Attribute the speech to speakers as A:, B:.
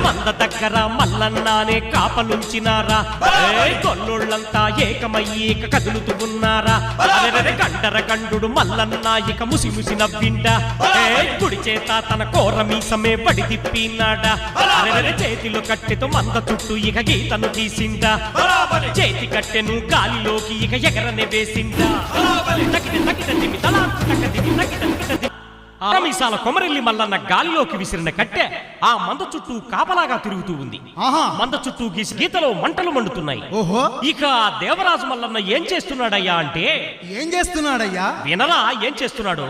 A: మంద దగ్గర మల్లన్నానే కాపలుంచినారా కొల్లోళ్ళంతా ఏకమయ్యేక కదులుతూ ఉన్నారా కండర కండు మల్లన్న ఇక ముసి నవ్విండ కుడి చేత తన కోర మీసమే పడి తిప్పినాడా చేతిలో కట్టెతో మంద చుట్టూ ఇక గీతను తీసిండా చేతి కట్టెను గాలిలోకి ఇక ఎగరనే వేసిండా మీసాల కొమరెల్లి మల్లన్న గాలిలోకి విసిరిన కట్టె ఆ మంద చుట్టూ కాపలాగా తిరుగుతూ ఉంది. మంద చుట్టూ గీసి గీతలో మంటలు మండుతున్నాయి. ఇక దేవరాజు మల్లన్న ఏం చేస్తున్నాడయ్యా అంటే
B: ఏం చేస్తున్నాడయ్యా
A: వినరా ఏం చేస్తున్నాడు.